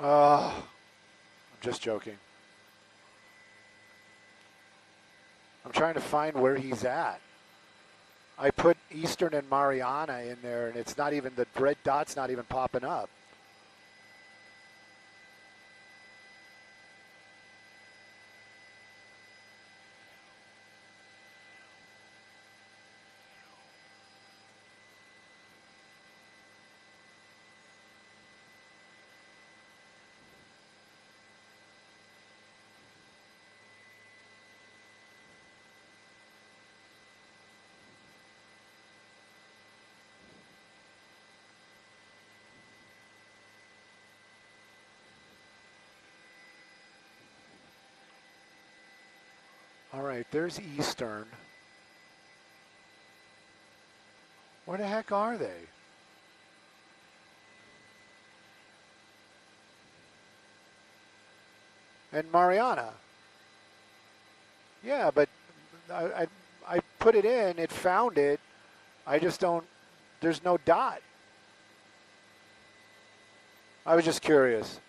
I'm just joking. I'm trying to find where he's at. I put Eastern and Mariana in there, and it's not even, the red dot's not even popping up. All right, there's Eastern. Where the heck are they? And Mariana. Yeah, but I put it in, it found it. I just don't, there's no dot. I was just curious.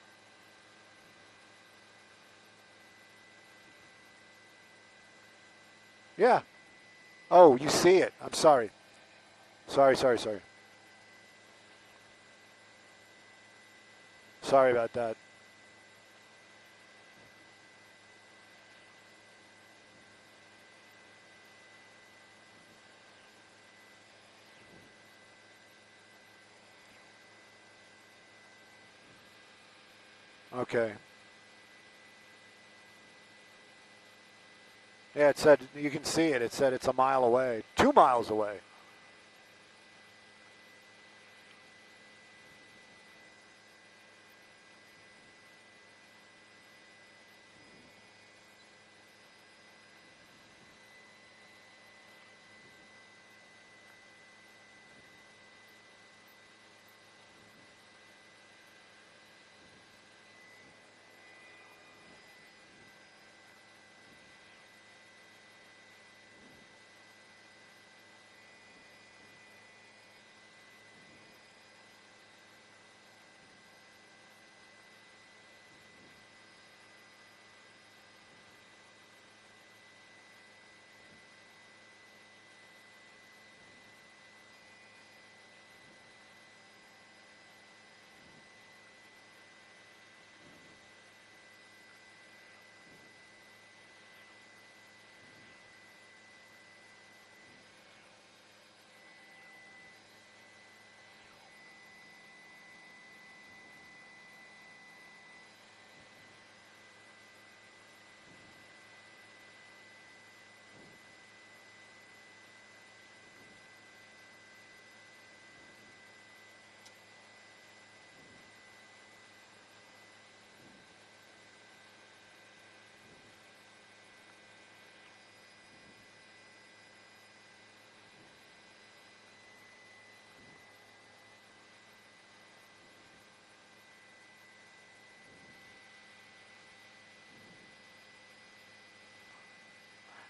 Yeah. Oh, you see it. I'm sorry. Sorry. Sorry about that. Okay. Yeah, it said, you can see it. It said it's a mile away, 2 miles away.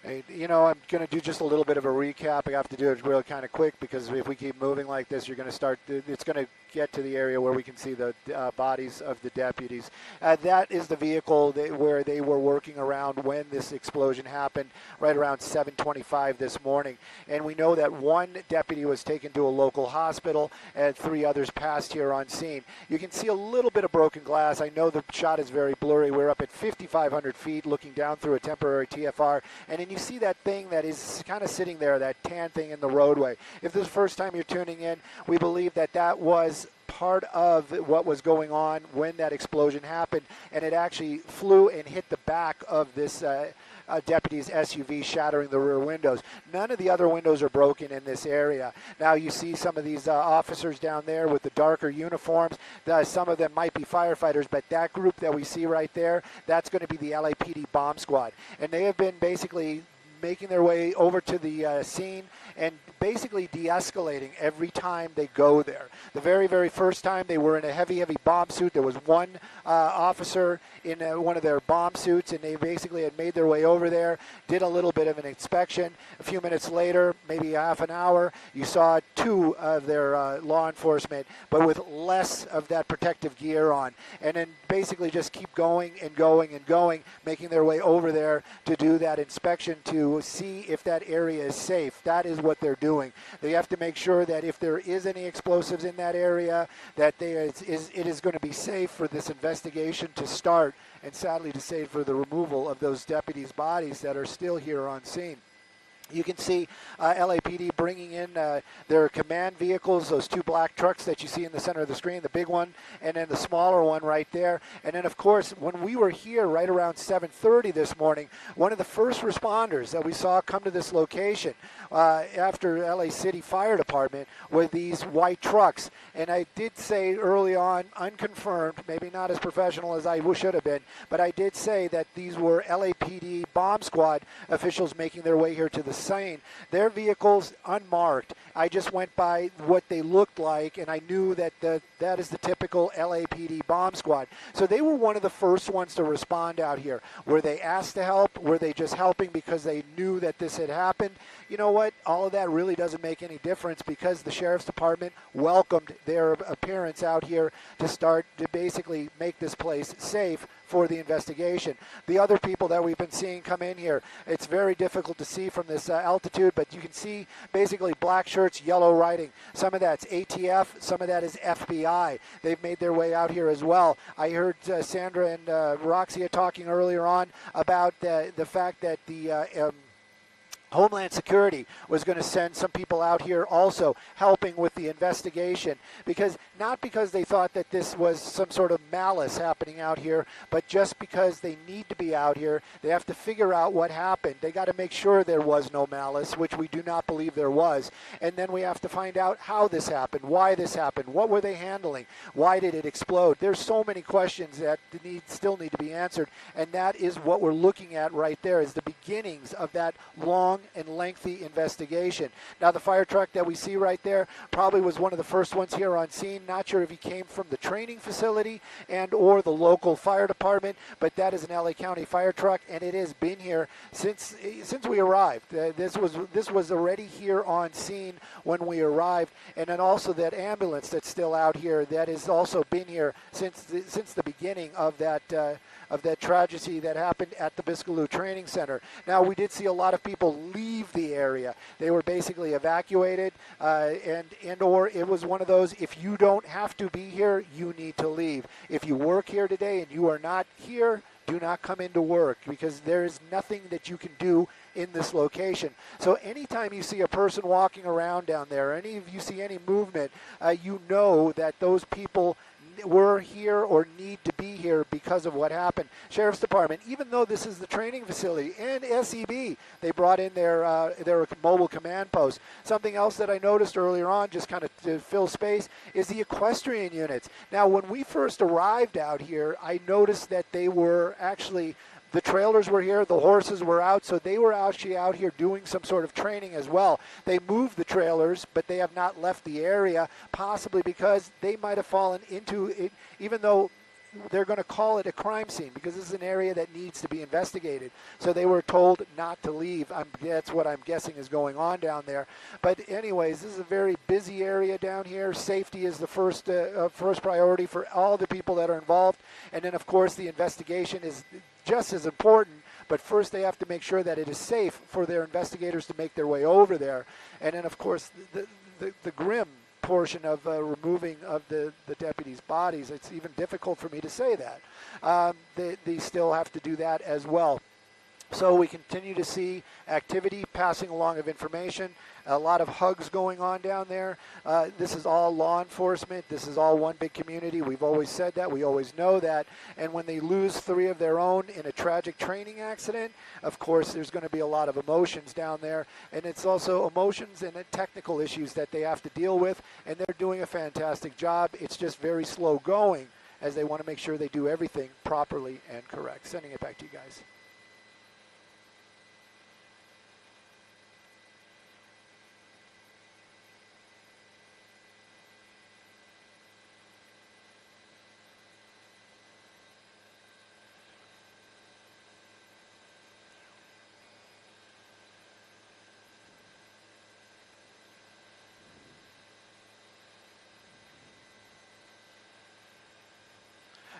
Hey, you know, I'm going to do just a little bit of a recap. I have to do it really kind of quick because if we keep moving like this, you're going to start, it's going to get to the area where we can see the bodies of the deputies. That is the vehicle where they were working around when this explosion happened, right around 7:25 this morning. And we know that one deputy was taken to a local hospital and 3 others passed here on scene. You can see a little bit of broken glass. I know the shot is very blurry. We're up at 5,500 feet looking down through a temporary TFR. And then you see that thing that is kind of sitting there, that tan thing in the roadway. If this is the first time you're tuning in, we believe that that was part of what was going on when that explosion happened, and it actually flew and hit the back of this deputy's SUV, shattering the rear windows. None of the other windows are broken in this area. Now you see some of these officers down there with the darker uniforms. Some of them might be firefighters, but that group that we see right there, that's going to be the LAPD bomb squad. And they have been basically making their way over to the scene and basically de-escalating every time they go there. The very, very first time they were in a heavy, heavy bomb suit. There was one officer in one of their bomb suits, and they basically had made their way over there, did a little bit of an inspection. A few minutes later, maybe half an hour, you saw two of their law enforcement, but with less of that protective gear on, and then basically just keep going and going and going, making their way over there to do that inspection to see if that area is safe. That is what they're doing. They have to make sure that if there is any explosives in that area, that it is going to be safe for this investigation to start, and sadly to say, for the removal of those deputies' bodies that are still here on scene. You can see LAPD bringing in their command vehicles, those two black trucks that you see in the center of the screen, the big one, and then the smaller one right there. And then, of course, when we were here right around 7:30 this morning, one of the first responders that we saw come to this location after LA City Fire Department were these white trucks. And I did say early on, unconfirmed, maybe not as professional as I should have been, but I did say that these were LAPD bomb squad officials making their way here to the scene. Their vehicles unmarked. I just went by what they looked like, and I knew that that is the typical LAPD bomb squad. So they were one of the first ones to respond out here. Were they asked to help? Were they just helping because they knew that this had happened? You know what? All of that really doesn't make any difference, because the Sheriff's Department welcomed their appearance out here to start to basically make this place safe for the investigation. The other people that we've been seeing come in here, it's very difficult to see from this altitude, but you can see basically black shirts, yellow writing. Some of that's ATF, some of that is FBI. They've made their way out here as well. I heard Sandra and Roxia talking earlier on about the fact that the Homeland Security was going to send some people out here also helping with the investigation, not because they thought that this was some sort of malice happening out here, but just because they need to be out here. They have to figure out what happened. They got to make sure there was no malice, which we do not believe there was. And then we have to find out how this happened, why this happened, what were they handling, why did it explode. There's so many questions that still need to be answered, and that is what we're looking at right there, is the beginnings of that long and lengthy investigation. Now, the fire truck that we see right there probably was one of the first ones here on scene. Not sure if he came from the training facility and or the local fire department, but that is an LA County fire truck, and it has been here since we arrived. This was already here on scene when we arrived, and then also that ambulance that's still out here that has also been here since the beginning of that tragedy that happened at the Biscaloo Training Center. Now, we did see a lot of people leave the area. They were basically evacuated, and or it was one of those, if you don't have to be here, you need to leave. If you work here today and you are not here, do not come into work, because there is nothing that you can do in this location. So anytime you see a person walking around down there, if you see any movement, you know that those people were here or need to be here because of what happened. Sheriff's Department, even though this is the training facility, and SEB, they brought in their mobile command post. Something else that I noticed earlier on, just kind of to fill space, is the equestrian units. Now, when we first arrived out here, I noticed that they were actually, the trailers were here, the horses were out, so they were actually out here doing some sort of training as well. They moved the trailers, but they have not left the area, possibly because they might have fallen into it, even though they're going to call it a crime scene, because this is an area that needs to be investigated. So they were told not to leave. That's what I'm guessing is going on down there. But anyways, this is a very busy area down here. Safety is the first priority for all the people that are involved. And then, of course, the investigation is just as important, but first they have to make sure that it is safe for their investigators to make their way over there. And then, of course, the grim portion of removing of the deputies' bodies, it's even difficult for me to say that. They still have to do that as well. So we continue to see activity, passing along of information, a lot of hugs going on down there. This is all law enforcement. This is all one big community. We've always said that. We always know that. And when they lose 3 of their own in a tragic training accident, of course, there's going to be a lot of emotions down there. And it's also emotions and technical issues that they have to deal with. And they're doing a fantastic job. It's just very slow going, as they want to make sure they do everything properly and correct. Sending it back to you guys.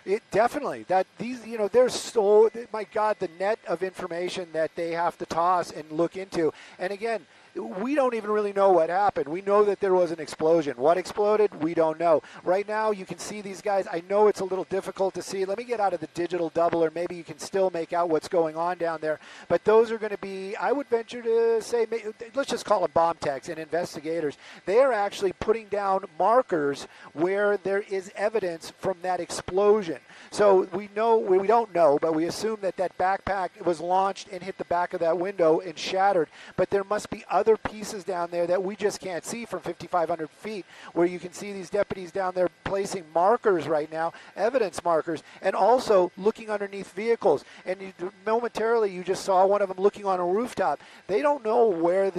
It definitely that these, they're so, my God, the net of information that they have to toss and look into. And again, we don't even really know what happened. We know that there was an explosion. What exploded? We don't know. Right now, you can see these guys. I know it's a little difficult to see. Let me get out of the digital double, or maybe you can still make out what's going on down there. But those are going to be, I would venture to say, let's just call them bomb techs and investigators. They are actually putting down markers where there is evidence from that explosion. So we don't know, but we assume that backpack was launched and hit the back of that window and shattered. But there must be other pieces down there that we just can't see from 5,500 feet, where you can see these deputies down there placing markers right now, evidence markers, and also looking underneath vehicles. And momentarily, you just saw one of them looking on a rooftop. They don't know where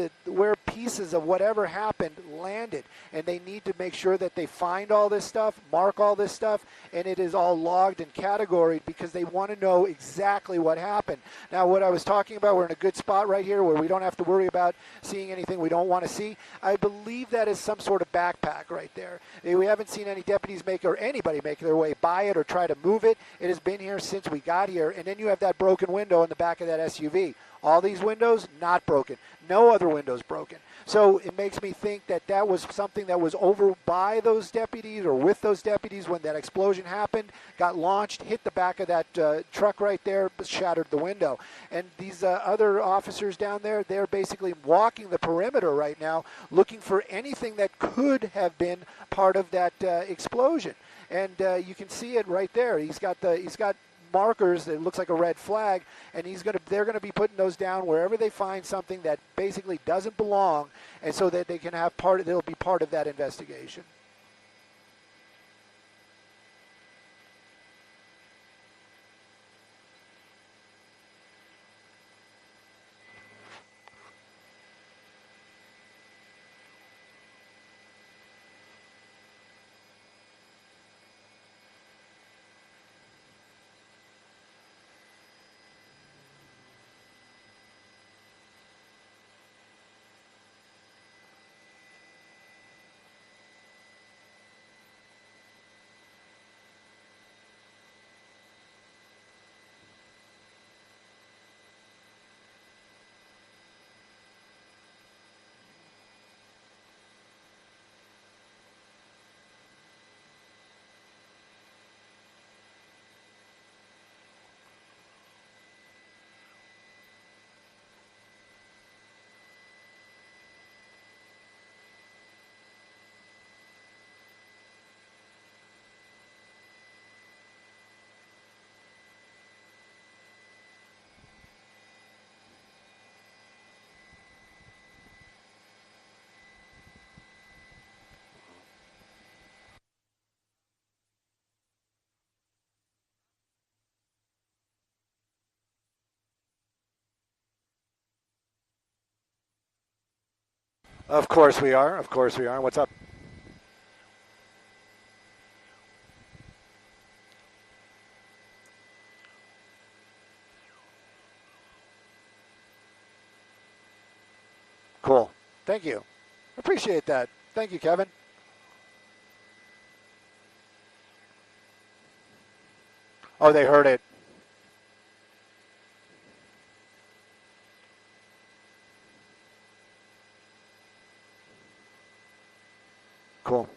pieces of whatever happened landed, and they need to make sure that they find all this stuff, mark all this stuff, and it is all logged and categorized, because they want to know exactly what happened. Now, what I was talking about, we're in a good spot right here where we don't have to worry about seeing anything we don't want to see. I believe that is some sort of backpack right there. We haven't seen any deputies or anybody make their way by it or try to move it. It has been here since we got here. And then you have that broken window in the back of that SUV. All these windows, not broken. No other windows broken. So it makes me think that that was something that was over by those deputies or with those deputies when that explosion happened, got launched, hit the back of that truck right there, shattered the window. And these other officers down there, they're basically walking the perimeter right now, looking for anything that could have been part of that explosion. And you can see it right there. He's got markers that looks like a red flag, and they're going to be putting those down wherever they find something that basically doesn't belong, and so that they can have they'll be part of that investigation. Of course we are. Of course we are. What's up? Cool. Thank you. Appreciate that. Thank you, Kevin. Oh, they heard it. Cool.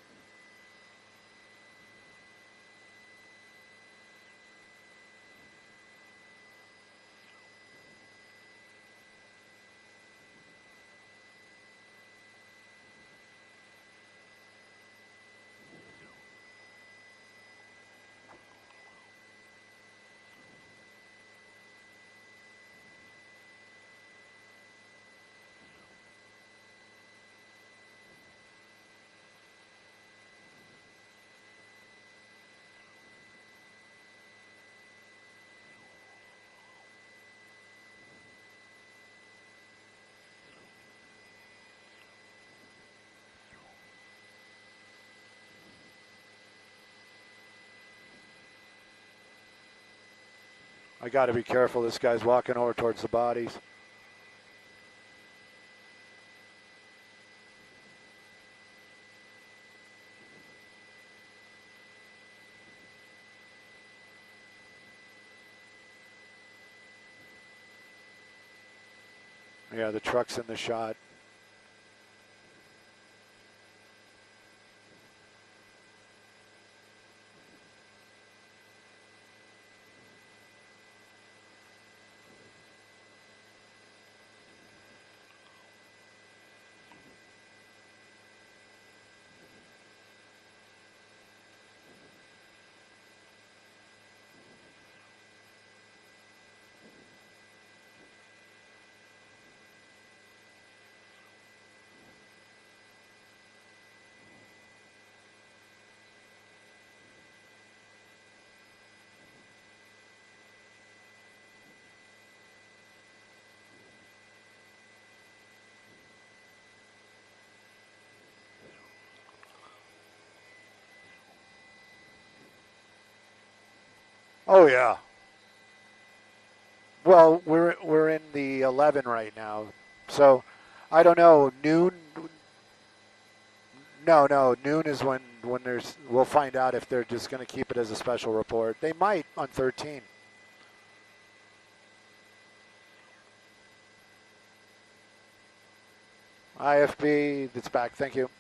I got to be careful. This guy's walking over towards the bodies. Yeah, the truck's in the shot. Oh yeah. Well, we're in the 11 right now, so I don't know. Noon? No, no. Noon is when there's. We'll find out if they're just going to keep it as a special report. They might on 13. IFB, it's back. Thank you.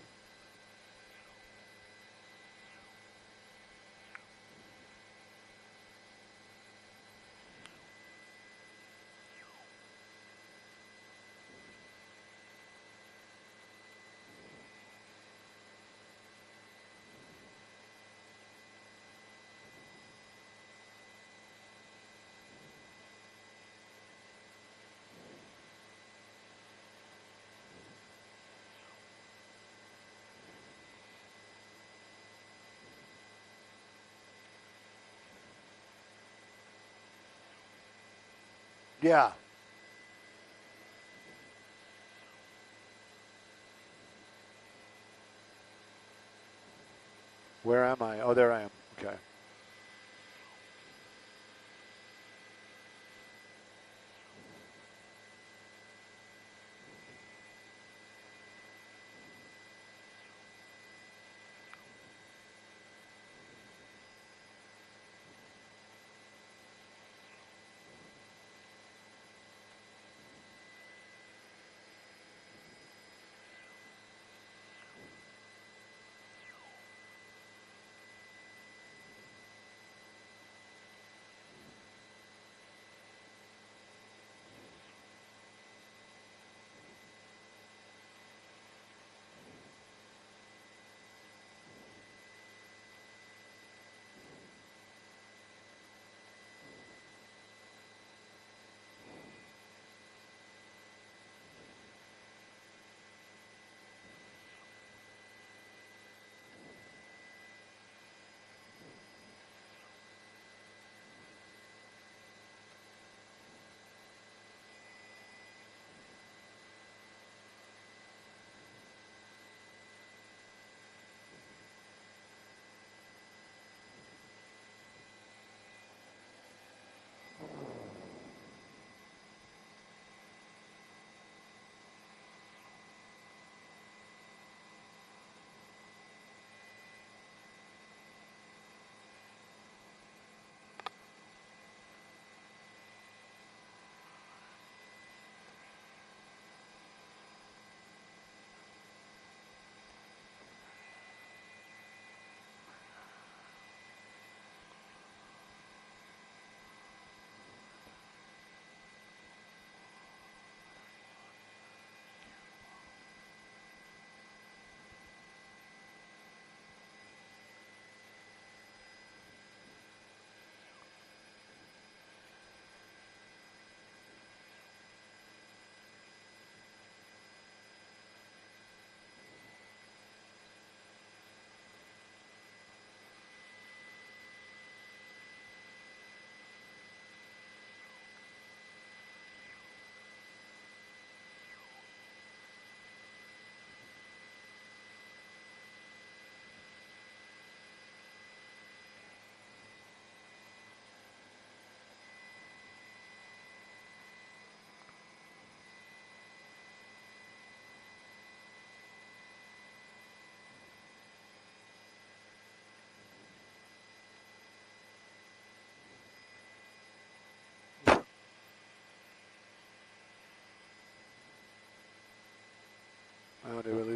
Yeah. Where am I? Oh, there I am. Okay.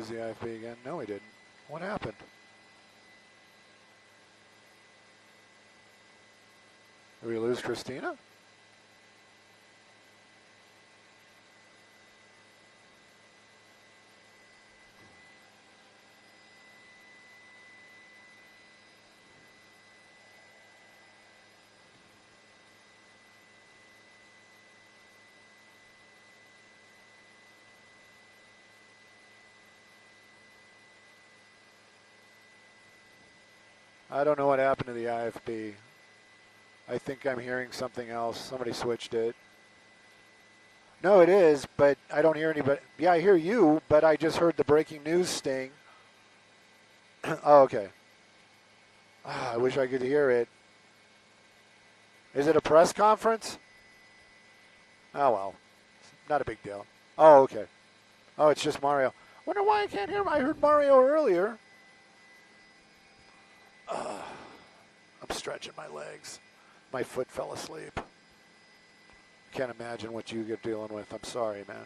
lose the IFB again? No, we didn't. What happened? Did we lose Christina? I don't know what happened to the IFB. I think I'm hearing something else. Somebody switched it. No, it is, but I don't hear anybody. Yeah, I hear you, but I just heard the breaking news sting. Oh, okay. I wish I could hear it. Is it a press conference? Oh, well. Not a big deal. Oh, okay. Oh, it's just Mario. Wonder why I can't hear him. I heard Mario earlier. I'm stretching my legs. My foot fell asleep. Can't imagine what you get dealing with. I'm sorry, man.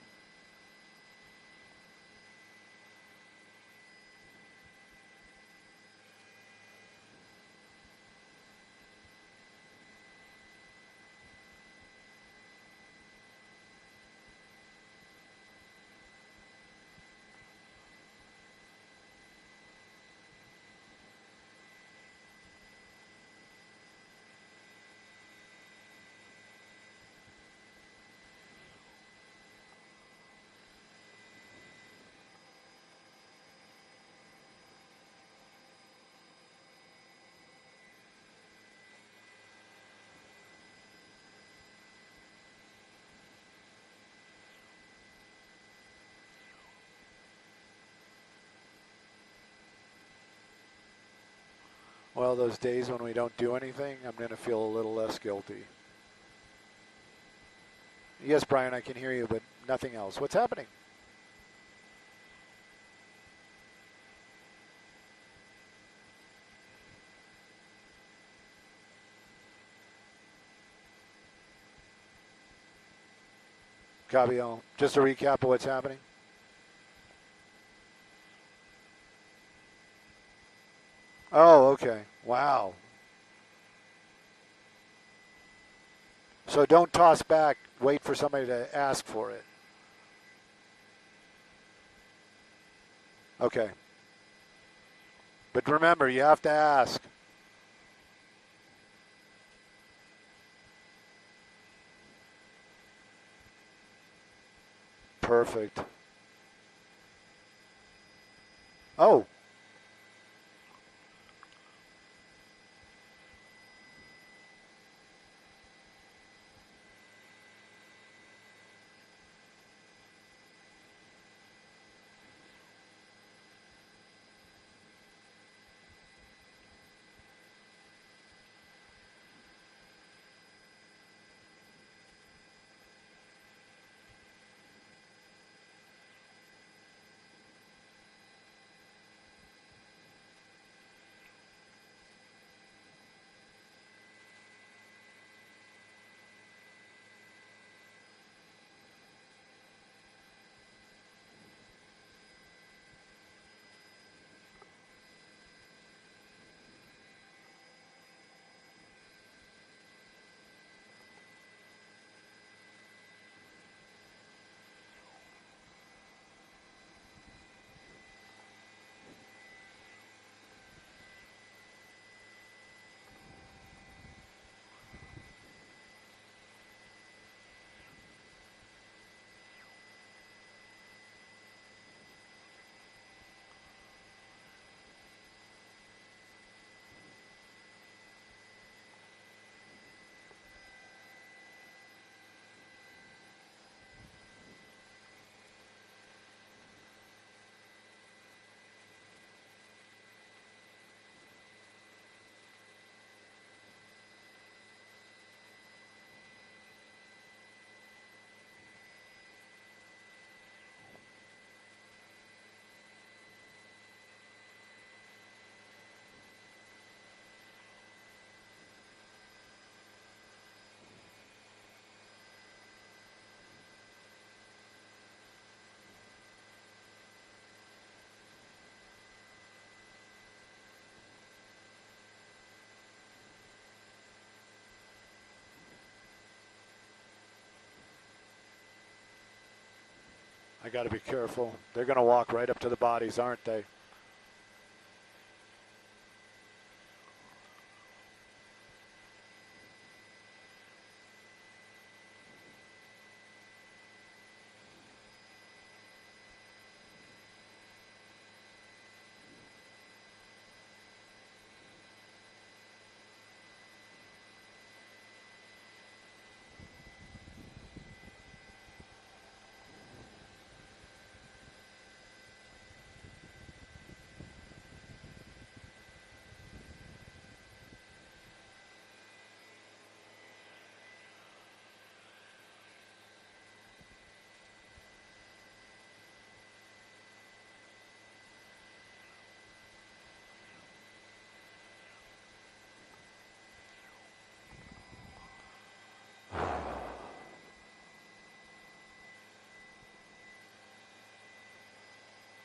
Well, those days when we don't do anything, I'm going to feel a little less guilty. Yes, Brian, I can hear you, but nothing else. What's happening? Copy all. Just a recap of what's happening. Oh, okay. Wow. So don't toss back. Wait for somebody to ask for it. Okay. But remember, you have to ask. Perfect. Oh. I got to be careful. They're going to walk right up to the bodies, aren't they?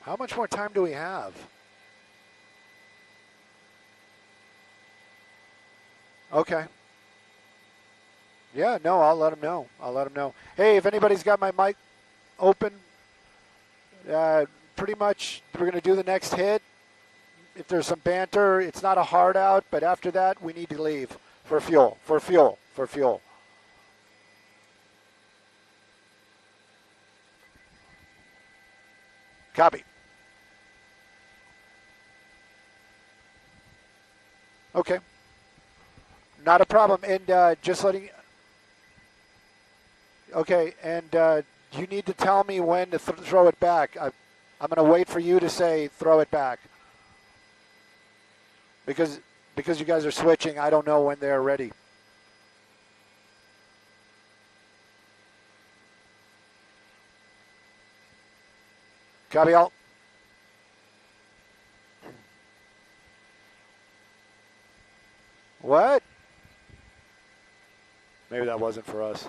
How much more time do we have? Okay. Yeah, no, I'll let them know. I'll let them know. Hey, if anybody's got my mic open, pretty much we're going to do the next hit. If there's some banter, it's not a hard out, but after that, we need to leave for fuel, for fuel, for fuel. Copy. Okay. Not a problem. And just letting... Okay, and you need to tell me when to throw it back. I'm going to wait for you to say throw it back. Because you guys are switching, I don't know when they're ready. Copy all. What? Maybe that wasn't for us.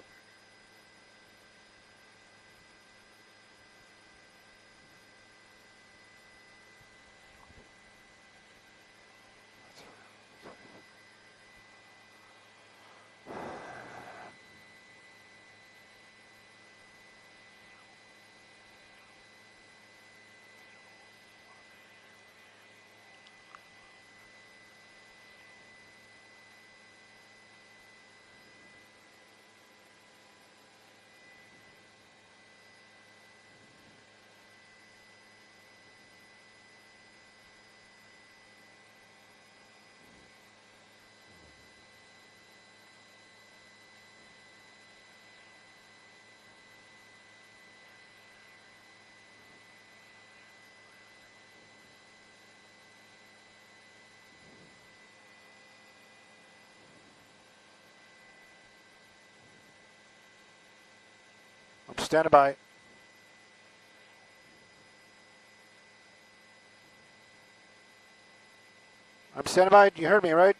I'm standing by. I'm standing by. You heard me, right?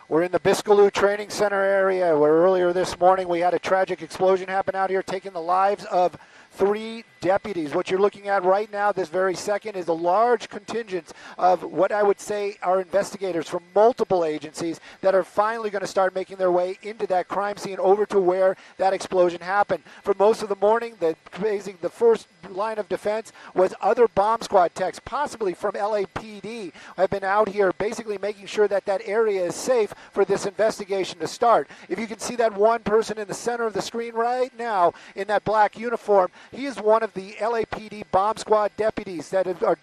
We're in the Biscaloo Training Center area where earlier this morning we had a tragic explosion happen out here, taking the lives of 3 deputies. What you're looking at right now, this very second, is a large contingent of what I would say are investigators from multiple agencies that are finally going to start making their way into that crime scene over to where that explosion happened. For most of the morning, the first line of defense was other bomb squad techs, possibly from LAPD, have been out here basically making sure that that area is safe for this investigation to start. If you can see that one person in the center of the screen right now in that black uniform, he is one of the LAPD bomb squad deputies that are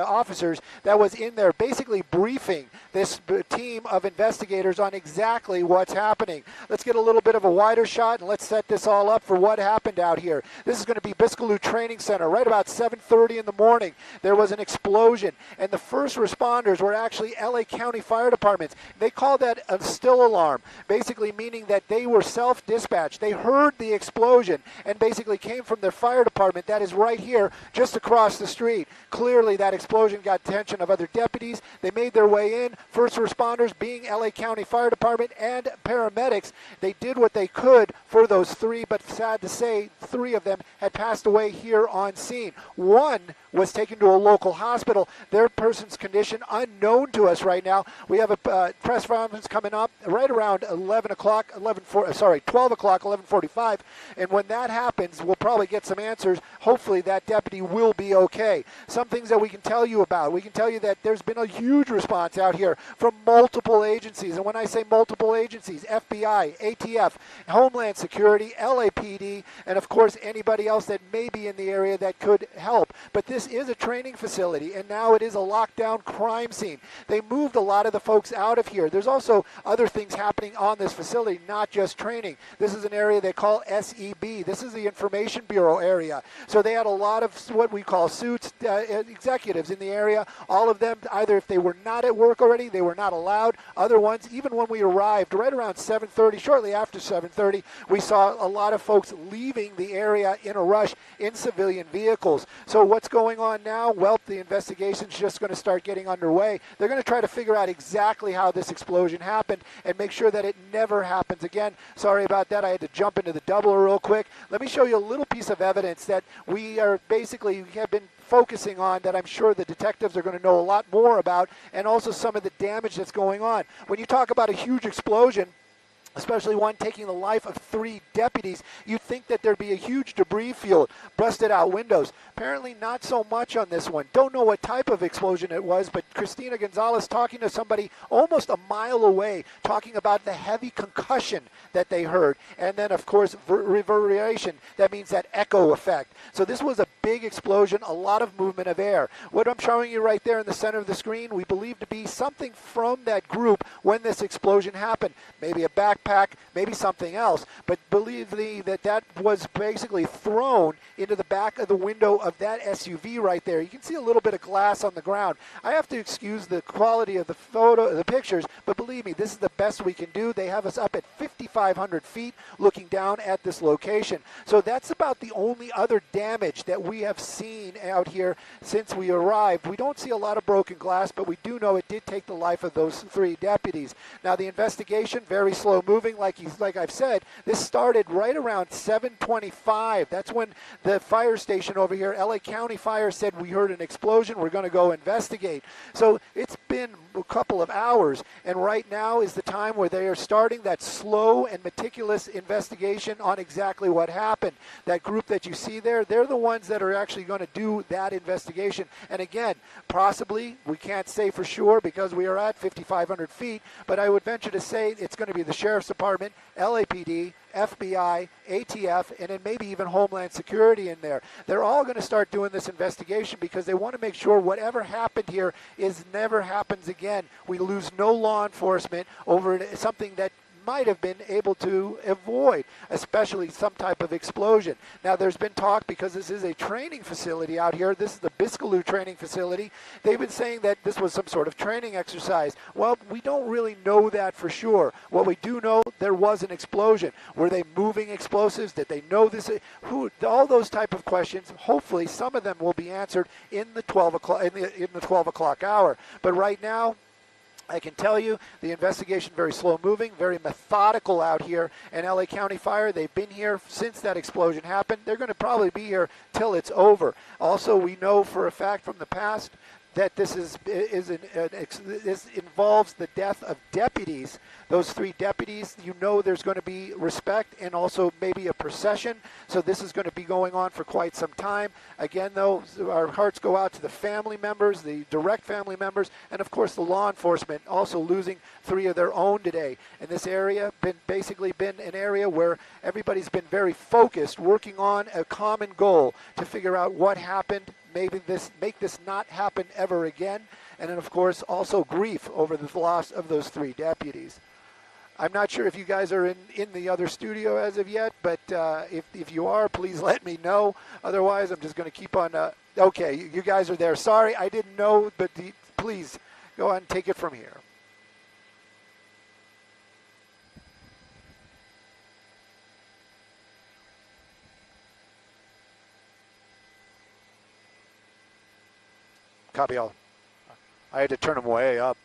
officers that was in there basically briefing this team of investigators on exactly what's happening. Let's get a little bit of a wider shot and let's set this all up for what happened out here. This is going to be Biscaloo Training Center. Right about 7:30 in the morning, there was an explosion, and the first responders were actually LA County Fire Departments. They called that a still alarm, basically meaning that they were self-dispatched. They heard the explosion and basically came from their fire department that is right here just across the street. Clearly that explosion got attention of other deputies. They made their way in. First responders, being LA County Fire Department and paramedics, they did what they could for those 3, but sad to say 3 of them had passed away here on scene. One was taken to a local hospital. Their person's condition unknown to us right now. We have a press conference coming up right around 12 o'clock, 11:45, and when that happens, we'll probably get some some answers, hopefully that deputy will be okay. Some things that we can tell you about. We can tell you that there's been a huge response out here from multiple agencies. And when I say multiple agencies, FBI, ATF, Homeland Security, LAPD, and of course anybody else that may be in the area that could help. But this is a training facility, and now it is a lockdown crime scene. They moved a lot of the folks out of here. There's also other things happening on this facility, not just training. This is an area they call SEB. This is the Information Bureau area. So they had a lot of what we call suits, executives in the area. All of them, either if they were not at work already, they were not allowed. Other ones, even when we arrived, right around 7:30, shortly after 7:30, we saw a lot of folks leaving the area in a rush in civilian vehicles. So what's going on now? Well, the investigation's just going to start getting underway. They're going to try to figure out exactly how this explosion happened and make sure that it never happens again. Sorry about that. I had to jump into the double real quick. Let me show you a little piece of evidence that we have been focusing on, that I'm sure the detectives are going to know a lot more about, and also some of the damage that's going on. When you talk about a huge explosion, especially one taking the life of 3 deputies, you'd think that there'd be a huge debris field, busted out windows. Apparently not so much on this one. Don't know what type of explosion it was, but Christina Gonzalez talking to somebody almost a mile away, talking about the heavy concussion that they heard. And then, of course, reverberation. That means that echo effect. So this was a big explosion, a lot of movement of air. What I'm showing you right there in the center of the screen, we believe to be something from that group when this explosion happened. Maybe a backpack, maybe something else, but believe me that was basically thrown into the back of the window of that SUV right there. You can see a little bit of glass on the ground. I have to excuse the quality of the pictures, but believe me, this is the best we can do. They have us up at 5,500 feet looking down at this location. So that's about the only other damage that we have seen out here since we arrived. We don't see a lot of broken glass, but we do know it did take the life of those 3 deputies. Now the investigation, very slow moving, like I've said. This started right around 7:25. That's when the fire station over here, LA County Fire, said we heard an explosion. We're going to go investigate. So it's been a couple of hours, and right now is the time where they are starting that slow and meticulous investigation on exactly what happened. That group that you see there, they're the ones that are actually going to do that investigation. And again, possibly, we can't say for sure because we are at 5,500 feet, but I would venture to say it's going to be the Sheriff's Department, LAPD, FBI, ATF, and then maybe even Homeland Security in there. They're all going to start doing this investigation because they want to make sure whatever happened here never happens again. We lose no law enforcement over something that might have been able to avoid, especially some type of explosion. Now, there's been talk, because this is a training facility out here, this is the Biscaloo training facility, they've been saying that this was some sort of training exercise. Well, we don't really know that for sure. What we do know, there was an explosion. Were they moving explosives? Did they know this? All those type of questions, hopefully some of them will be answered in the 12 o'clock hour. But right now, I can tell you the investigation very slow moving, very methodical out here. And LA County Fire, they've been here since that explosion happened. They're going to probably be here till it's over. Also, we know for a fact from the past that this involves the death of deputies. Those 3 deputies, you know there's going to be respect and also maybe a procession. So this is going to be going on for quite some time. Again, though, our hearts go out to the family members, the direct family members, and of course the law enforcement also losing 3 of their own today. And this area basically been an area where everybody's been very focused, working on a common goal to figure out what happened, make this not happen ever again, and then of course also grief over the loss of those 3 deputies. I'm not sure if you guys are in the other studio as of yet, but if you are, please let me know. Otherwise, I'm just going to keep on. Okay, you guys are there. Sorry, I didn't know, but please go on and take it from here. Copy all. I had to turn them way up.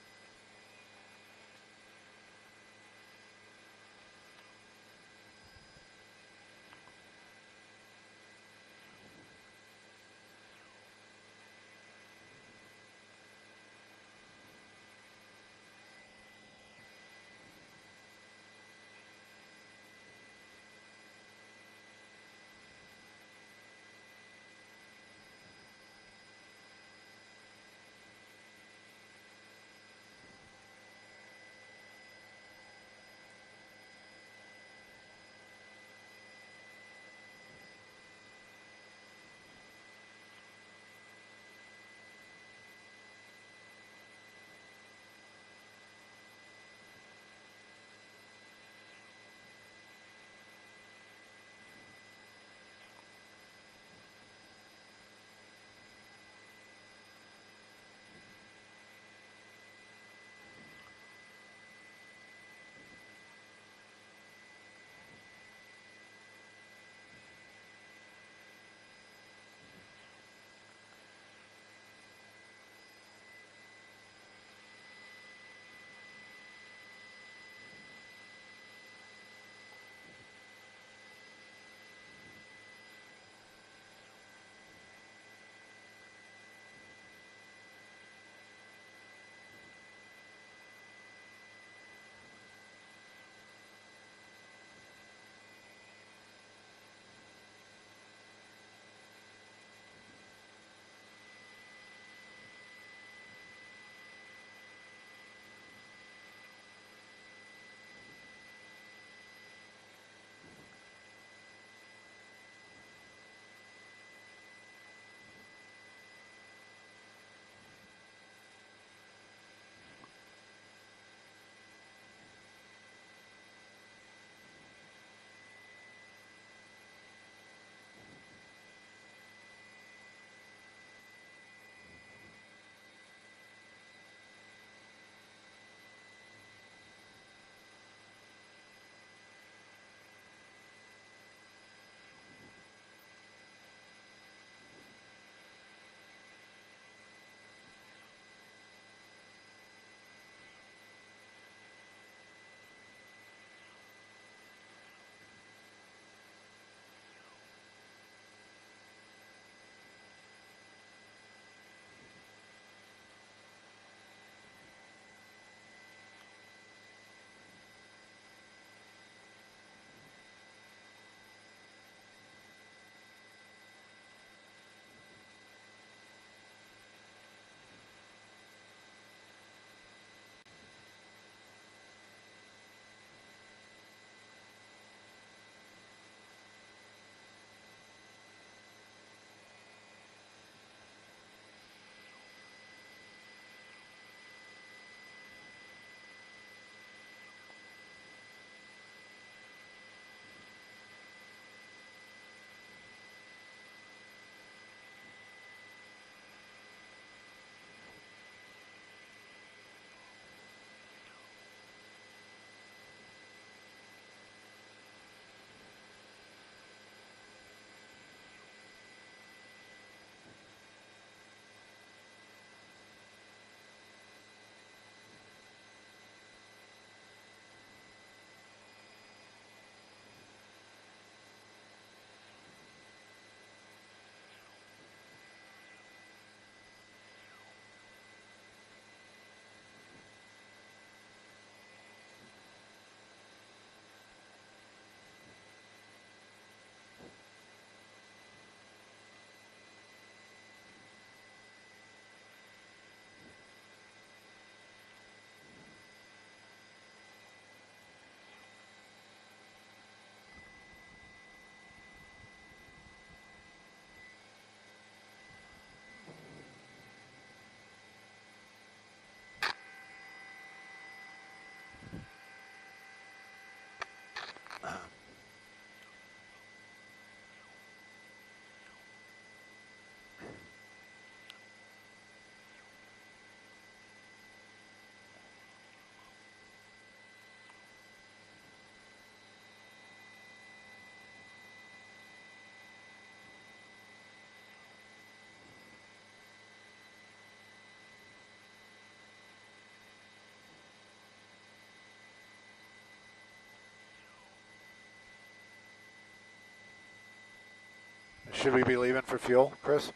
Should we be leaving for fuel, Chris?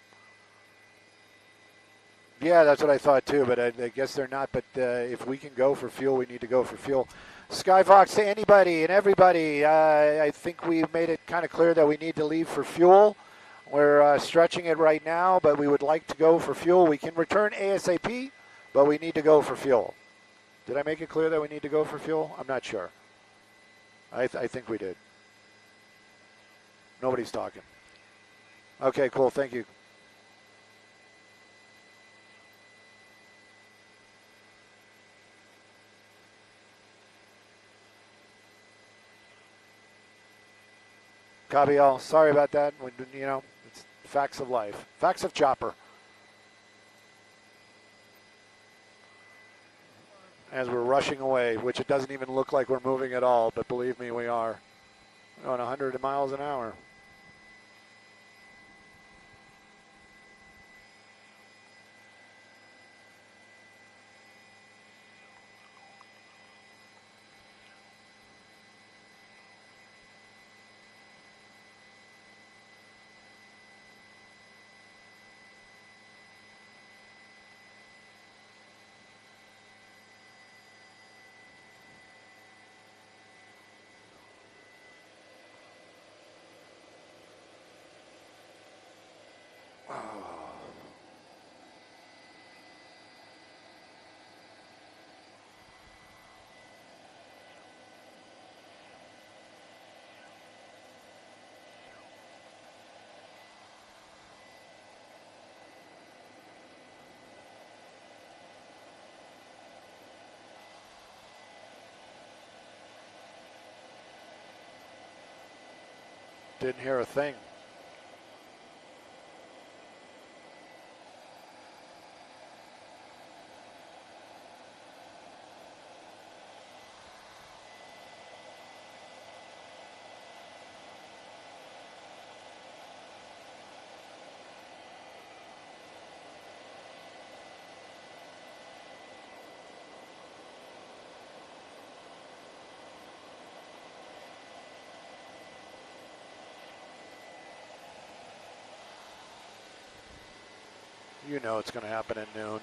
Yeah, that's what I thought too, but I guess they're not. But if we can go for fuel, we need to go for fuel. Skyfox, to anybody and everybody, I think we made it kind of clear that we need to leave for fuel. We're stretching it right now, but we would like to go for fuel. We can return ASAP, but we need to go for fuel. Did I make it clear that we need to go for fuel? I'm not sure. I think we did. Nobody's talking. Okay, cool. Thank you. Copy all. Sorry about that. You know, it's facts of life. Facts of Chopper. As we're rushing away, which it doesn't even look like we're moving at all, but believe me, we are. We're on 100 miles an hour. Didn't hear a thing. You know it's going to happen at noon.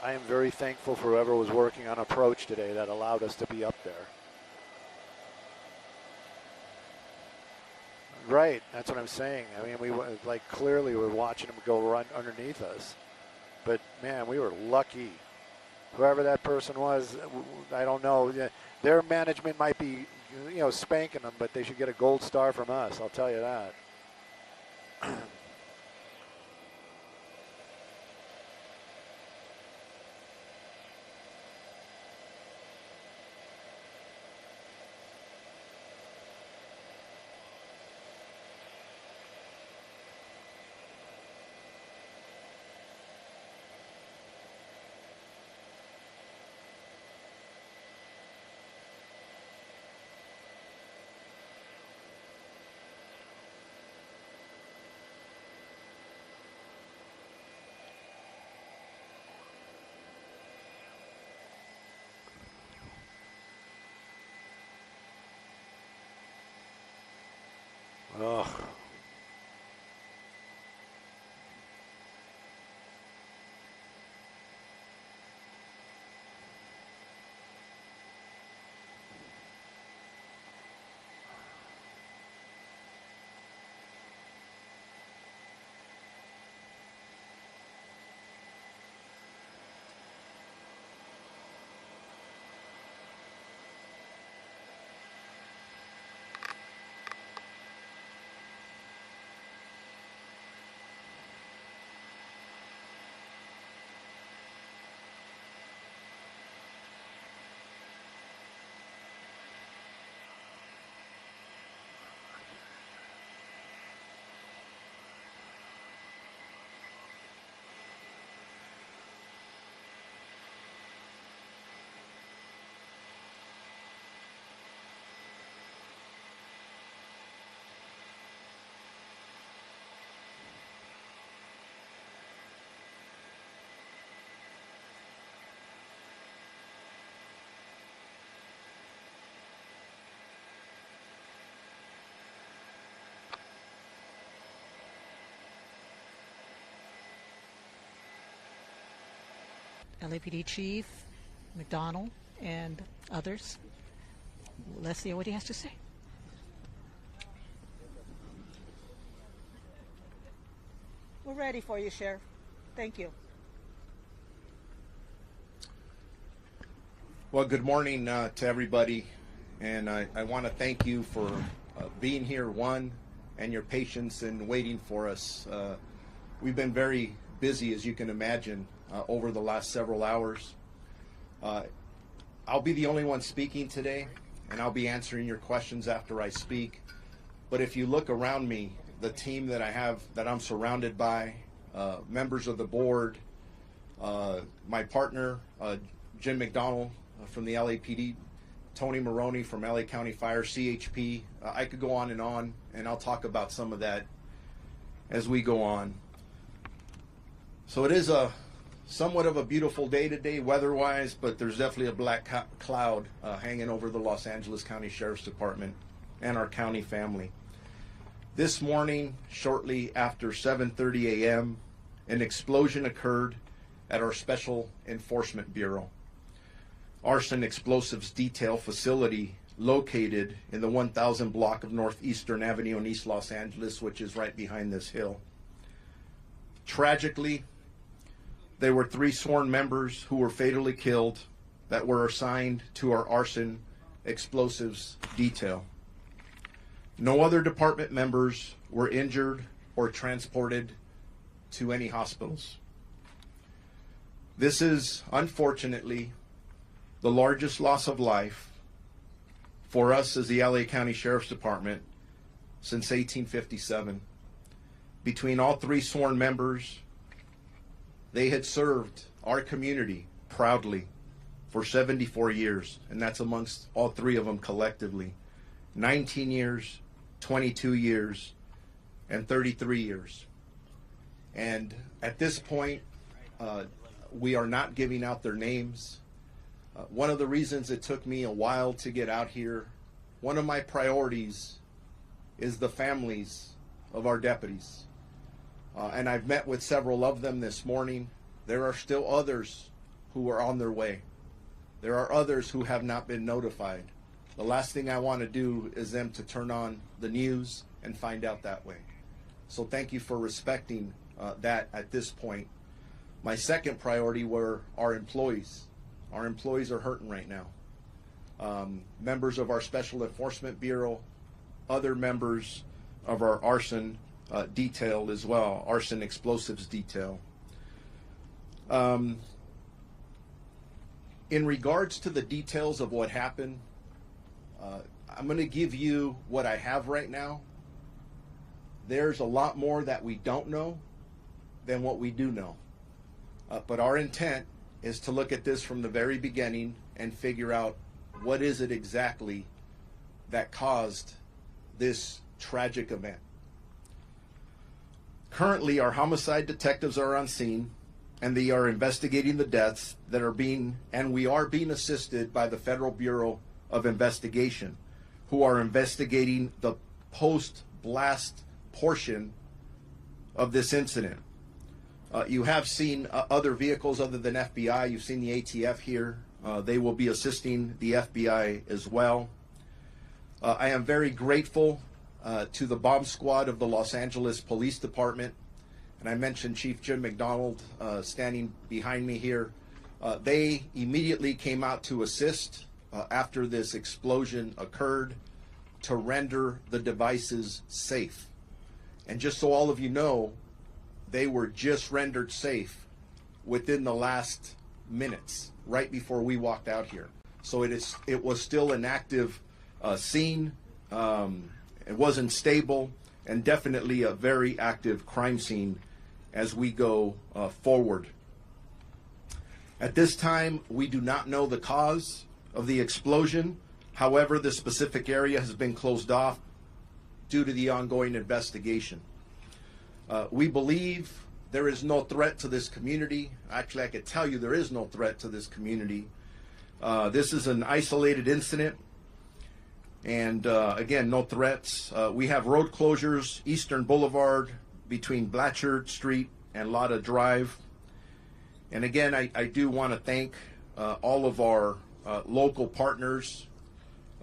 I am very thankful for whoever was working on approach today that allowed us to be up there. Right, that's what I'm saying. I mean, we like clearly we're watching them go run underneath us, but man, we were lucky. Whoever that person was, I don't know. Their management might be, you know, spanking them, but they should get a gold star from us. I'll tell you that. LAPD Chief McDonald and others. Let's see what he has to say. We're ready for you, Sheriff. Thank you. Well, good morning to everybody, and I want to thank you for being here, and your patience in waiting for us. We've been very busy, as you can imagine, over the last several hours. I'll be the only one speaking today, and I'll be answering your questions after I speak. But if you look around me, the team that I have, that I'm surrounded by, members of the board, my partner, Jim McDonald from the LAPD, Tony Maroney from LA County Fire, CHP. I could go on, and I'll talk about some of that as we go on. So it is a somewhat of a beautiful day today weather-wise, but there's definitely a black cloud hanging over the Los Angeles County Sheriff's Department and our county family. This morning, shortly after 7:30 a.m., an explosion occurred at our Special Enforcement Bureau, arson explosives detail facility located in the 1000 block of Northeastern Avenue in East Los Angeles, which is right behind this hill. Tragically, there were 3 sworn members who were fatally killed that were assigned to our arson explosives detail. No other department members were injured or transported to any hospitals. This is, unfortunately, the largest loss of life for us as the LA County Sheriff's Department since 1857. Between all 3 sworn members, they had served our community proudly for 74 years, and that's amongst all 3 of them collectively. 19 years, 22 years, and 33 years. And at this point, we are not giving out their names. One of the reasons it took me a while to get out here, one of my priorities is the families of our deputies. And I've met with several of them this morning. There are still others who are on their way. There are others who have not been notified. The last thing I want to do is them to turn on the news and find out that way. So thank you for respecting that at this point. My second priority were our employees. Our employees are hurting right now. Members of our Special Enforcement Bureau, other members of our arson detail as well, arson explosives detail. In regards to the details of what happened, I'm going to give you what I have right now. There's a lot more that we don't know than what we do know. But our intent is to look at this from the very beginning and figure out what is it exactly that caused this tragic event. Currently, our homicide detectives are on scene, and they are investigating the deaths that are we are being assisted by the Federal Bureau of Investigation, who are investigating the post-blast portion of this incident. You have seen other vehicles other than FBI. You've seen the ATF here. They will be assisting the FBI as well. I am very grateful to the bomb squad of the Los Angeles Police Department. And I mentioned Chief Jim McDonald standing behind me here. They immediately came out to assist after this explosion occurred to render the devices safe. And just so all of you know, they were just rendered safe within the last minutes, right before we walked out here. So it was still an active scene. It wasn't stable, and definitely a very active crime scene as we go forward. At this time, we do not know the cause of the explosion. However, the specific area has been closed off due to the ongoing investigation. We believe there is no threat to this community. Actually, I could tell you there is no threat to this community. This is an isolated incident, and again, no threats. We have road closures, Eastern Boulevard between Blatchard Street and Lotta Drive. And again, I do want to thank all of our local partners,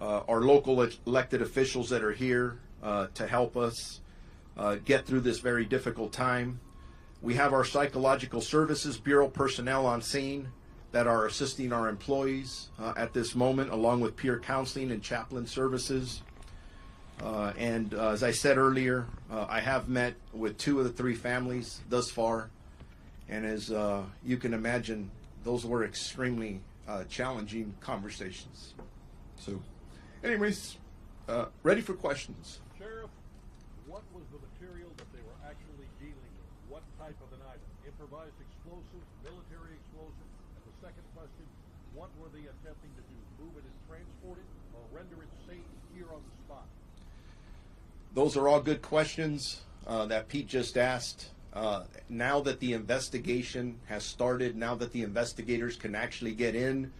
our local elected officials that are here to help us get through this very difficult time. We have our Psychological Services Bureau personnel on scene that are assisting our employees at this moment, along with peer counseling and chaplain services. And as I said earlier, I have met with 2 of the 3 families thus far. And as you can imagine, those were extremely challenging conversations. So, anyways, ready for questions. Sheriff, what was the material that they were actually dealing with? What type of an item? Improvised explosives, military explosives? And the second question, what were they attempting to do? Move it and transport it, or render it safe here on the spot? Those are all good questions that Pete just asked. Now that the investigation has started, now that the investigators can actually get in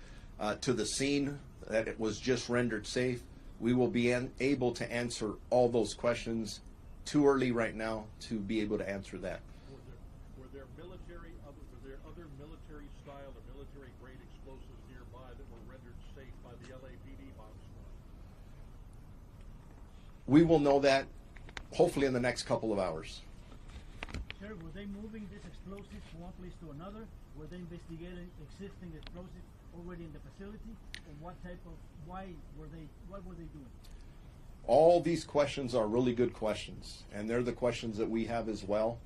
to the scene that it was just rendered safe, we will be able to answer all those questions. Too early right now to be able to answer that. Were there other military style or military grade explosives nearby that were rendered safe by the LAPD bomb squad? We will know that hopefully in the next couple of hours. Sir, were they moving these explosives from one place to another? Were they investigating existing explosives already in the facility? And what were they doing? All these questions are really good questions, and they're the questions that we have as well.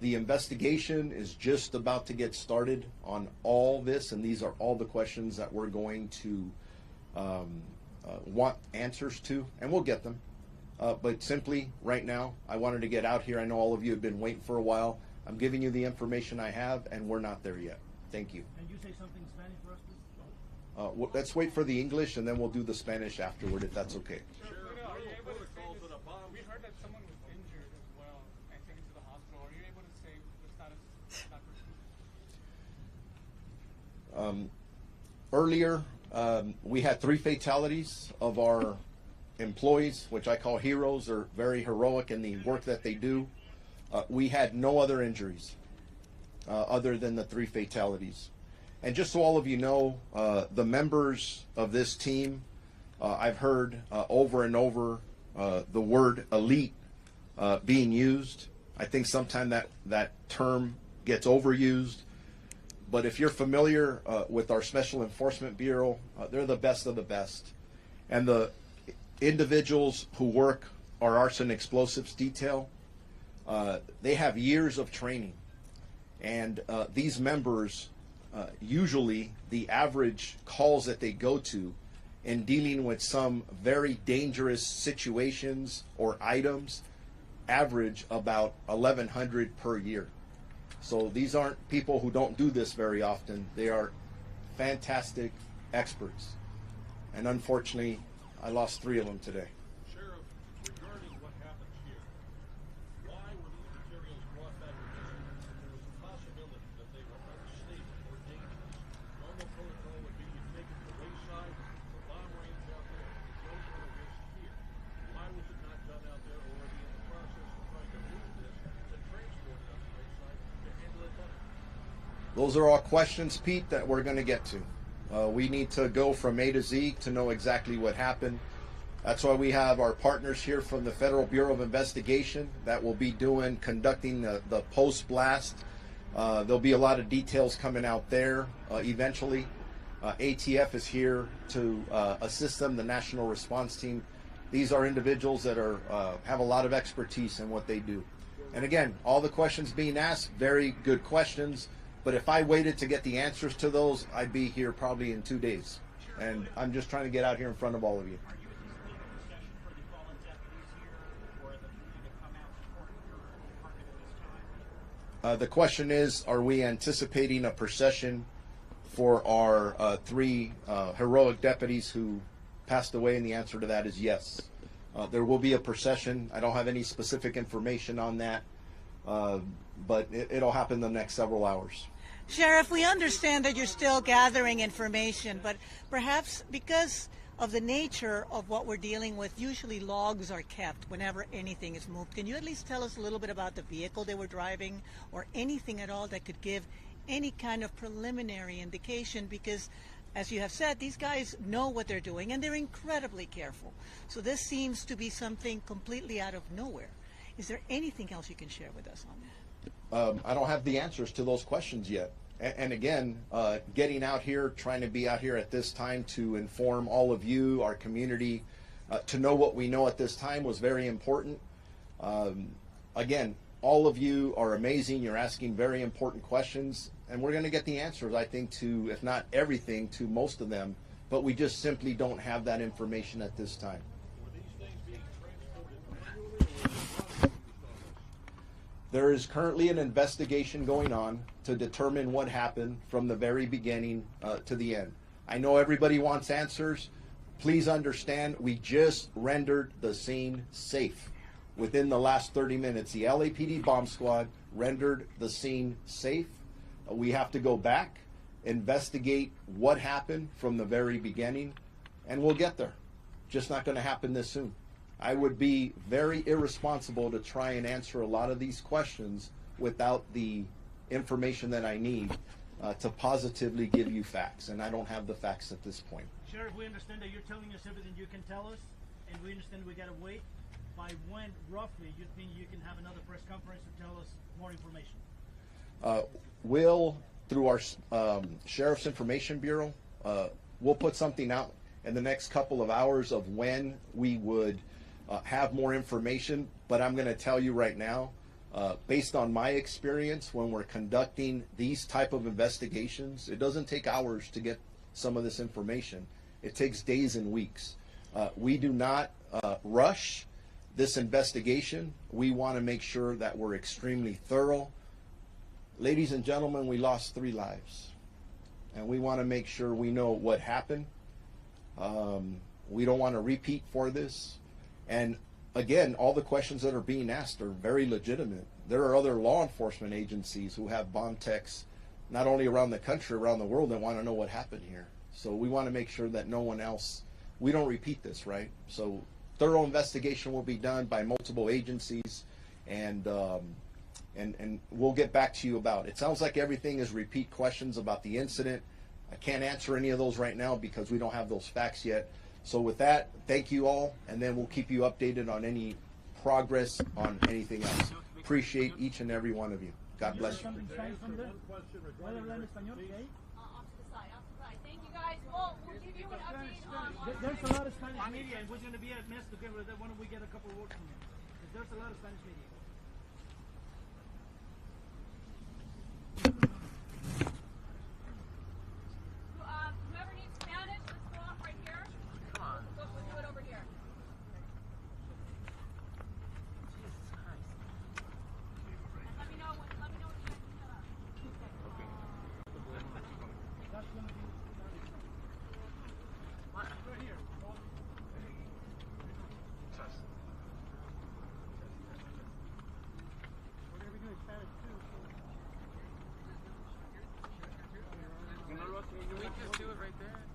The investigation is just about to get started on all this, and these are all the questions that we're going to want answers to, and we'll get them. But simply, right now, I wanted to get out here. I know all of you have been waiting for a while. I'm giving you the information I have, and we're not there yet. Thank you. Can you say something in Spanish for us, please? Let's wait for the English, and then we'll do the Spanish afterward, if that's okay. We heard that someone was injured as well and taken to the hospital. Are you able to say the status of that person? Earlier, we had 3 fatalities of our employees, which I call heroes. They're very heroic in the work that they do. We had no other injuries other than the 3 fatalities. And just so all of you know, the members of this team, I've heard over and over the word elite being used. I think sometimes that term gets overused. But if you're familiar with our Special Enforcement Bureau, they're the best of the best. And the individuals who work our arson explosives detail, they have years of training. And these members, usually the average calls that they go to in dealing with some very dangerous situations or items average about 1,100 per year. So these aren't people who don't do this very often. They are fantastic experts. And unfortunately, I lost 3 of them today. Sheriff, regarding what happened here, why were these materials brought back to mission? There was a possibility that they were unstable or dangerous. Normal protocol would be you take it to the wayside, the bomb range out there, no more risk here. Why was it not done out there already in the process of trying to move this to transport it on the wayside to handle it better? Those are all questions, Pete, that we're going to get to. We need to go from A to Z to know exactly what happened. That's why we have our partners here from the Federal Bureau of Investigation that will be conducting the post-blast. There'll be a lot of details coming out there eventually. ATF is here to assist them, the National Response Team. These are individuals that have a lot of expertise in what they do. And again, all the questions being asked, very good questions. But if I waited to get the answers to those, I'd be here probably in 2 days. And I'm just trying to get out here in front of all of you. Are you anticipating a session for the fallen deputies here, or the community to come out supporting your department at this time? The question is, are we anticipating a procession for our 3 heroic deputies who passed away? And the answer to that is yes. There will be a procession. I don't have any specific information on that, but it'll happen in the next several hours. Sheriff, we understand that you're still gathering information, but perhaps because of the nature of what we're dealing with, usually logs are kept whenever anything is moved. Can you at least tell us a little bit about the vehicle they were driving or anything at all that could give any kind of preliminary indication? Because, as you have said, these guys know what they're doing and they're incredibly careful. So this seems to be something completely out of nowhere. Is there anything else you can share with us on that? I don't have the answers to those questions yet. And again, getting out here, trying to be out here at this time to inform all of you, our community, to know what we know at this time was very important. Again, all of you are amazing. You're asking very important questions, and we're going to get the answers, I think, to, if not everything, to most of them, but we just simply don't have that information at this time. There is currently an investigation going on to determine what happened from the very beginning to the end. I know everybody wants answers. Please understand, we just rendered the scene safe. Within the last 30 minutes, the LAPD bomb squad rendered the scene safe. We have to go back, investigate what happened from the very beginning, and we'll get there. Just not going to happen this soon. I would be very irresponsible to try and answer a lot of these questions without the information that I need to positively give you facts, and I don't have the facts at this point. Sheriff, we understand that you're telling us everything you can tell us, and we understand we gotta wait. By when, roughly, you think you can have another press conference to tell us more information? We'll, through our Sheriff's Information Bureau, we'll put something out in the next couple of hours of when we would have more information, but I'm going to tell you right now, based on my experience, when we're conducting these type of investigations, it doesn't take hours to get some of this information. It takes days and weeks. We do not rush this investigation. We want to make sure that we're extremely thorough. Ladies and gentlemen, we lost 3 lives, and we want to make sure we know what happened. We don't want to repeat for this. And again, all the questions that are being asked are very legitimate. There are other law enforcement agencies who have bomb techs, not only around the country, around the world, that want to know what happened here. So we want to make sure that no one else, we don't repeat this, right? So thorough investigation will be done by multiple agencies, and we'll get back to you about it. It sounds like everything is repeat questions about the incident. I can't answer any of those right now because we don't have those facts yet. So with that, thank you all, and then we'll keep you updated on any progress on anything else. Appreciate each and every one of you. God bless you. Off to the side, Off to the side. Thank you guys. We'll give you an update on There's a lot of Spanish media, and we're going to be at mess together. Why don't we get a couple of words from you? There's a lot of Spanish media. Whoever needs Spanish, let's go off right here. Come on. We'll do it over here. And let me know when you guys can set up. That's going to be right here. We're going to be doing Spanish too. Can we just do it right there?